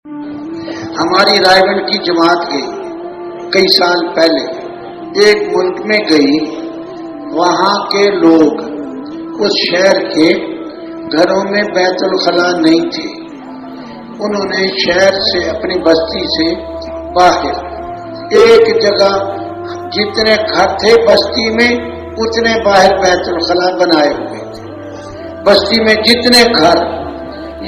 ہماری رائے کی جماعت گئی کئی سال پہلے ایک ملک میں گئی. وہاں کے لوگ اس شہر کے گھروں میں بیت الخلا نہیں تھے. انہوں نے شہر سے اپنی بستی سے باہر ایک جگہ جتنے گھر تھے بستی میں اتنے باہر بیت الخلا بنائے ہوئے تھے. بستی میں جتنے گھر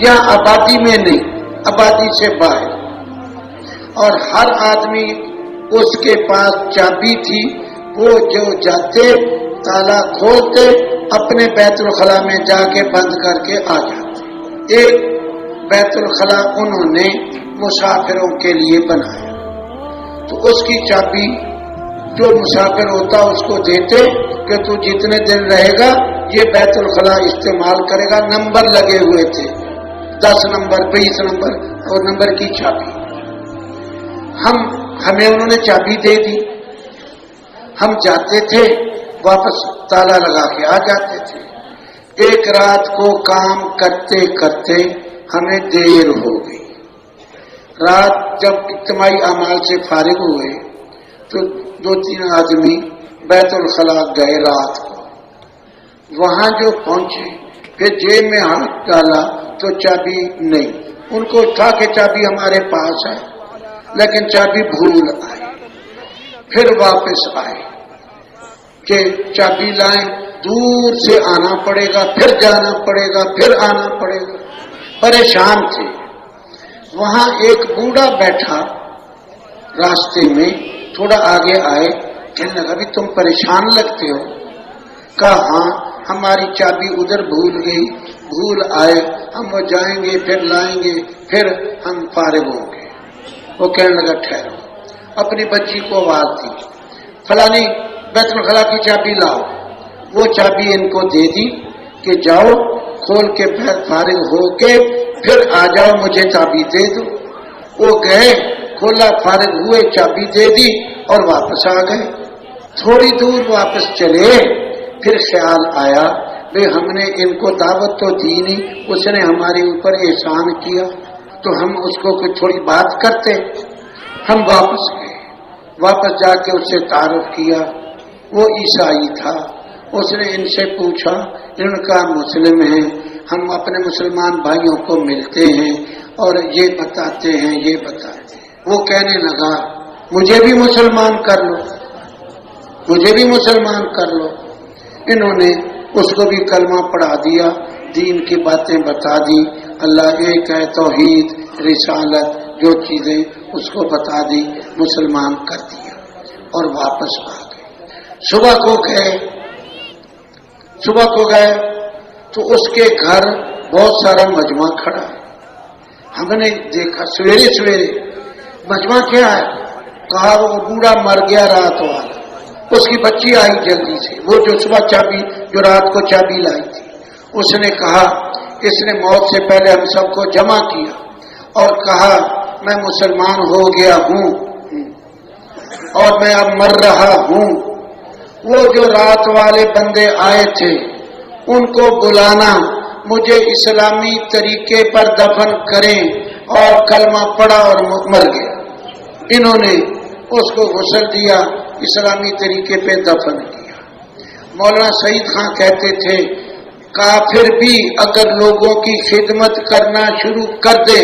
یا آبادی میں نہیں آبادی سے باہر, اور ہر آدمی اس کے پاس چابی تھی. وہ جو جاتے تالا کھولتے اپنے بیت الخلا میں جا کے بند کر کے آ جاتے. ایک بیت الخلا انہوں نے مسافروں کے لیے بنایا. تو اس کی چابی جو مسافر ہوتا اس کو دیتے کہ تو جتنے دن رہے گا یہ بیت الخلا استعمال کرے گا. نمبر لگے ہوئے تھے 10 نمبر 20 نمبر اور نمبر کی چابی. ہمیں انہوں نے چابی دے دی. ہم جاتے تھے واپس تالا لگا کے آ جاتے تھے. ایک رات کو کام کرتے کرتے ہمیں دیر ہو گئی. رات جب اجتماعی اعمال سے فارغ ہوئے تو 2-3 آدمی بیت الخلا گئے رات کو. وہاں جو پہنچے پھر جیب میں ہاتھ ڈالا تو چابی نہیں. ان کو تھا کہ چابی ہمارے پاس ہے, لیکن چابی بھول آئی. پھر واپس آئے کہ چابی لائیں, دور سے آنا پڑے گا, پھر جانا پڑے گا, پھر آنا پڑے گا. پریشان تھے. وہاں ایک بوڑھا بیٹھا راستے میں, تھوڑا آگے آئے, کہنے لگا بھی تم پریشان لگتے ہو. کہا ہاں ہماری چابی ادھر بھول گئی, بھول آئے, ہم وہ جائیں گے پھر لائیں گے پھر ہم فارغ ہوں گے. وہ کہنے لگا ٹھہرو. اپنی بچی کو آواز دی فلانی بیت الخلا کی چابی لاؤ. وہ چابی ان کو دے دی کہ جاؤ کھول کے پھر فارغ ہو کے پھر آ جاؤ, مجھے چابی دے دو. وہ گئے, کھولا, فارغ ہوئے, چابی دے دی اور واپس آ گئے. تھوڑی دور واپس چلے, پھر خیال آیا بھئی ہم نے ان کو دعوت تو دی نہیں, اس نے ہمارے اوپر احسان کیا تو ہم اس کو کوئی تھوڑی بات کرتے. ہم واپس گئے. واپس جا کے اس سے تعارف کیا. وہ عیسائی تھا. اس نے ان سے پوچھا, ان کا مسلم ہیں, ہم اپنے مسلمان بھائیوں کو ملتے ہیں اور یہ بتاتے ہیں یہ بتاتے ہیں. وہ کہنے لگا مجھے بھی مسلمان کر لو, مجھے بھی مسلمان کر لو. انہوں نے اس کو بھی کلمہ پڑھا دیا, دین کی باتیں بتا دی, اللہ ایک ہے, توحید, رسالت, جو چیزیں اس کو بتا دی, مسلمان کر دیا اور واپس آ گئے. صبح کو گئے تو اس کے گھر بہت سارا مجمع کھڑا ہے. ہم نے دیکھا سویرے سویرے مجمع کیا ہے. کہا وہ بوڑھا مر گیا رات والا. اس کی بچی آئی جلدی سے, وہ جو صبح چابی جو رات کو چابی لائی تھی. اس نے کہا اس نے موت سے پہلے ہم سب کو جمع کیا اور کہا میں مسلمان ہو گیا ہوں اور میں اب مر رہا ہوں. وہ جو رات والے بندے آئے تھے ان کو بلانا, مجھے اسلامی طریقے پر دفن کریں, اور کلمہ پڑھا اور مر گیا. انہوں نے اس کو غسل دیا, اسلامی طریقے پہ دفن کیا. مولانا سعید خان کہتے تھے کافر بھی اگر لوگوں کی خدمت کرنا شروع کر دے,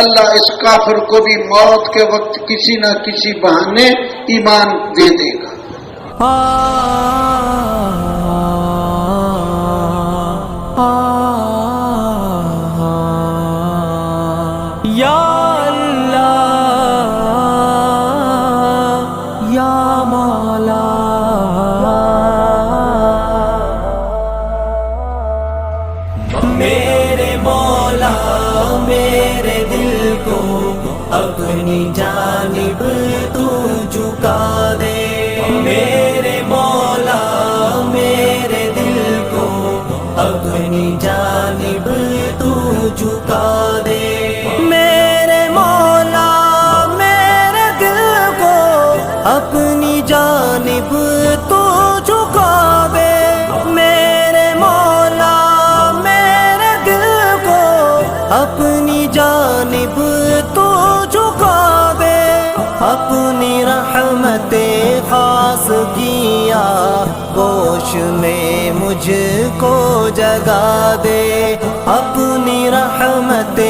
اللہ اس کافر کو بھی موت کے وقت کسی نہ کسی بہانے ایمان دے دے گا. یا اللہ یا مولا, میرے مولا میرے دل کو اپنی جانب تو جھکا دے. میرے مولا میرے دل کو اپنی جانب تو جھکا دے. میرے مولا میرے دل کو اپنی جانب تو جھکا دے. میرے مولا میرے دل کو اپنی جانب تو میں مجھ کو جگا دے، اپنی رحمت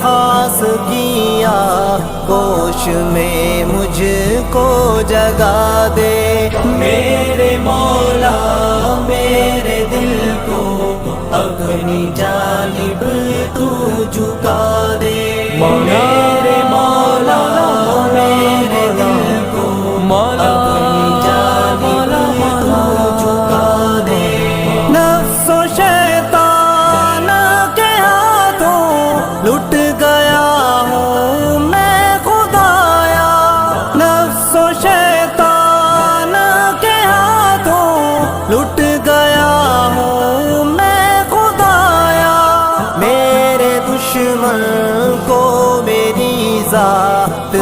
خاص کیا گوش میں مجھ کو جگا دے۔ میرے مولا میرے دل کو اپنی جانب تو جھکا دے، میرے مولا میرے دل کو اپنی جانب تو جھکا دے۔ نفس و شیطان کے ہاتھوں لٹ گیا ہوں میں خدایا، نفس و شیطان کے ہاتھوں لٹ گیا ہوں میں خدایا، میرے دشمن کو میری ذات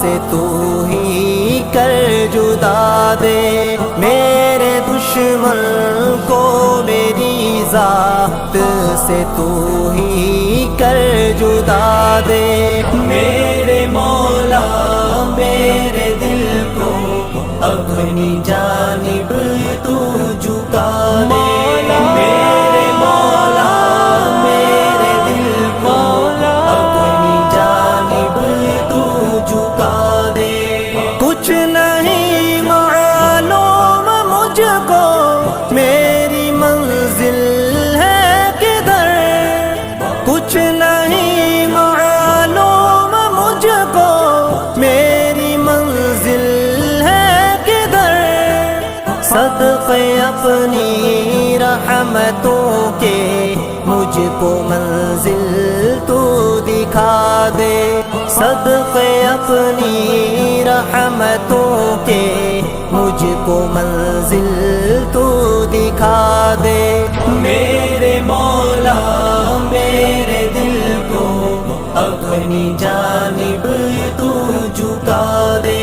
سے تو ہی کر جدا دے، میرے دشمن کو میری ذات سے تو ہی کر جدا دے۔ میرے مولا میرے دل کو اپنی جانب تو جھکا دے، میرے مولا میرے دل کو اپنی جانب تو جھکا دے۔ کچھ نہیں معلوم مجھ کو میری منزل ہے کدھر، کچھ نہیں معلوم مجھ کو میری منزل ہے کدھر، صدقے اپنی رحمتوں کے مجھ کو منزل تو دکھا دے، صدقے اپنی رحمتوں کے مجھ کو منزل تو دکھا دے۔ میرے مولا میرے دل کو اپنی جانب تو جھکا دے،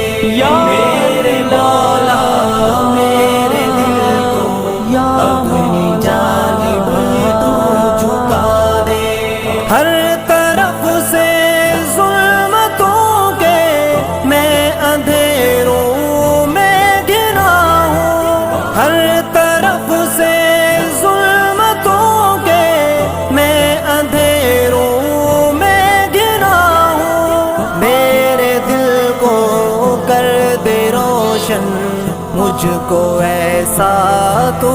میرے مولا میرے دل کو اپنی جانب تو جھکا دے۔ ہر طرف سے ظلمتوں کے میں اندھیروں میں گھرا ہوں، ہر طرف سے ظلمتوں کے میں اندھیروں میں گھرا ہوں، میرے دل کو کر دے روشن، مجھ کو ایسا تو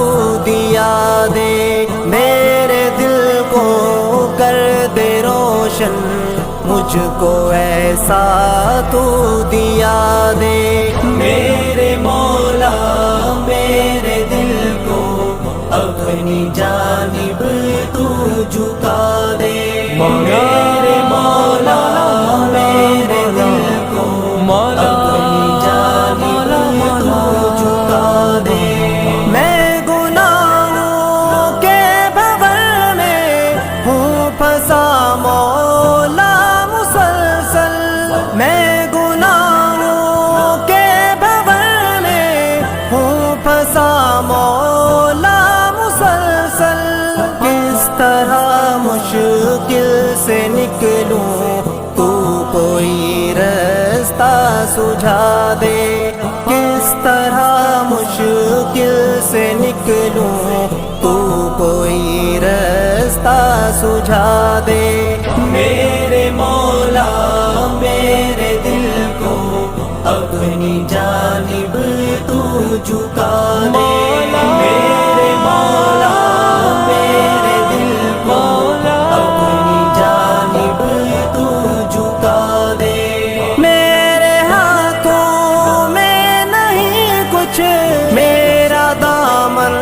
دیا دے، میرے دل کو کر دے روشن، مجھ کو ایسا تو دیا دے۔ میرے مولا میرے دل کو اپنی جانب تو جھکا دے، میرے مولا میرے دل کو اپنی جانب تو جھکا دے۔ میں گناہوں کے بھنور میں ہوں پھنسا مولا مسلسل، میں گناہوں کے بھنور میں ہوں پھنسا مولا مسلسل، کس طرح مشکل سے نکلوں تو کوئی رستہ سجھا دے، کس طرح مشکل سے نکلوں تو کوئی رستہ سجھا دے۔ میرے مولا میرے دل کو اپنی جانب تو جھکا دے، میرے مولا میرے دل کو اپنی جانب تو جھکا دے۔ میرے ہاتھوں میں نہیں کچھ، میرا دامن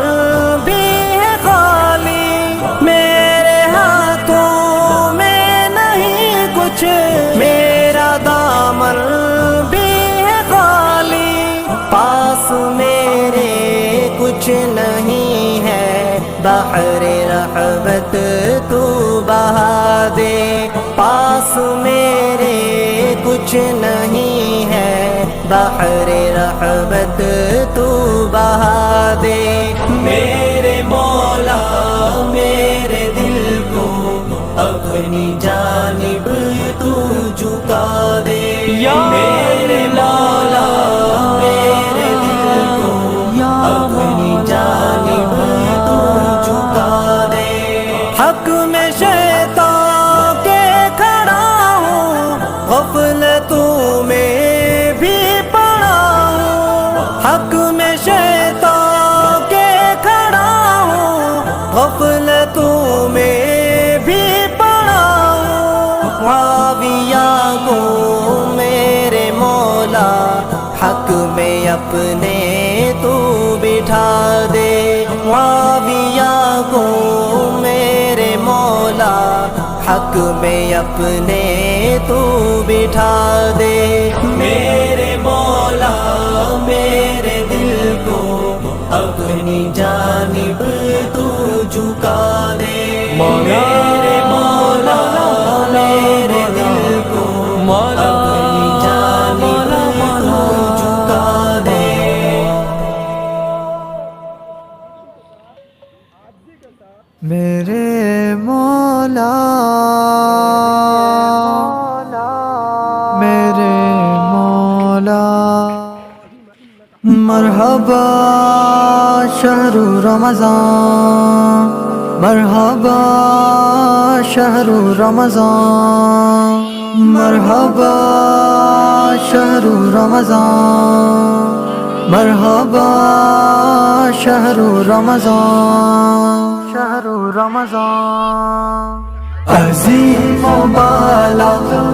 بھی ہے خالی، میرے ہاتھوں میں نہیں کچھ، میرا دامن بھی ہے خالی، پاس میرے کچھ نہیں ہے، بحر رحمت تو بہا دے، پاس میرے کچھ نہیں ہے، بحر رحمت تو بہا دے۔ میرے مولا میرے دل کو اپنی جانب تو جھکا دے، میرے مولا میرے دل کو اپنی جانب اپنے تو بٹھا دے، معاویہ کو میرے مولا حق میں اپنے تو بٹھا دے، میرے مولا میرے دل کو اپنی جانب تو جھکا دے، میرے مولا میرے دل کو اپنی جانب تو جھکا دے۔ میرے مولا میرے مولا، مرحبا شہر رمضان، مرحبا شہر رمضان، مرحبا شہر رمضان، مرحبا شہر رمضان، شہر رمضان۔ عظیم و بالا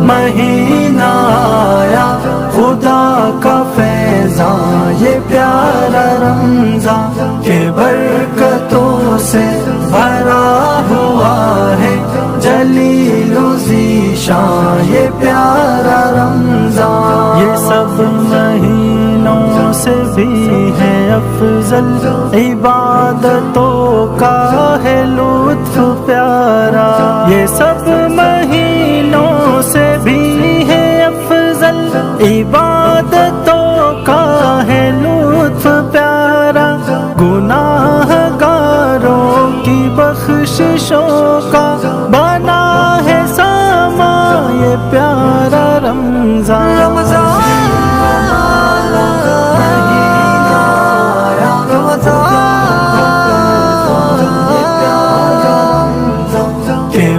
مہینہ آیا، خدا کا فیضان یہ پیارا رمضان، کہ برکتوں سے بھرا ہوا ہے، جلیل و ذیشان یہ پیارا رمضان۔ یہ سب مہینوں سے بھی ہے افضل، عبادتوں کا ہے لطف پیارا، یہ سب مہینوں سے بھی ہے افضل، عبادتوں کا ہے لطف پیارا، گناہ گاروں کی بخششوں کا بنا ہے سامان یہ پیارا رمضان۔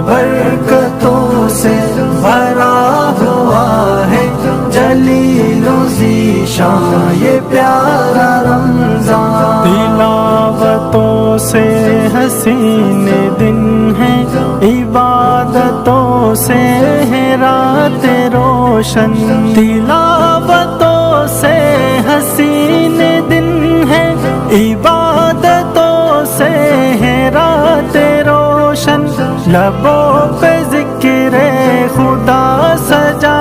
برکتوں سے بھرا ہوا ہے، جلیل و ذیشان یہ پیارا رمضان۔ تلاوتوں سے حسین دن ہے، عبادتوں سے ہے رات روشن، تلاوتوں سے حسین دن ہے، عبادتوں سے ہے رات روشن، لبوں پہ ذکر خدا سجا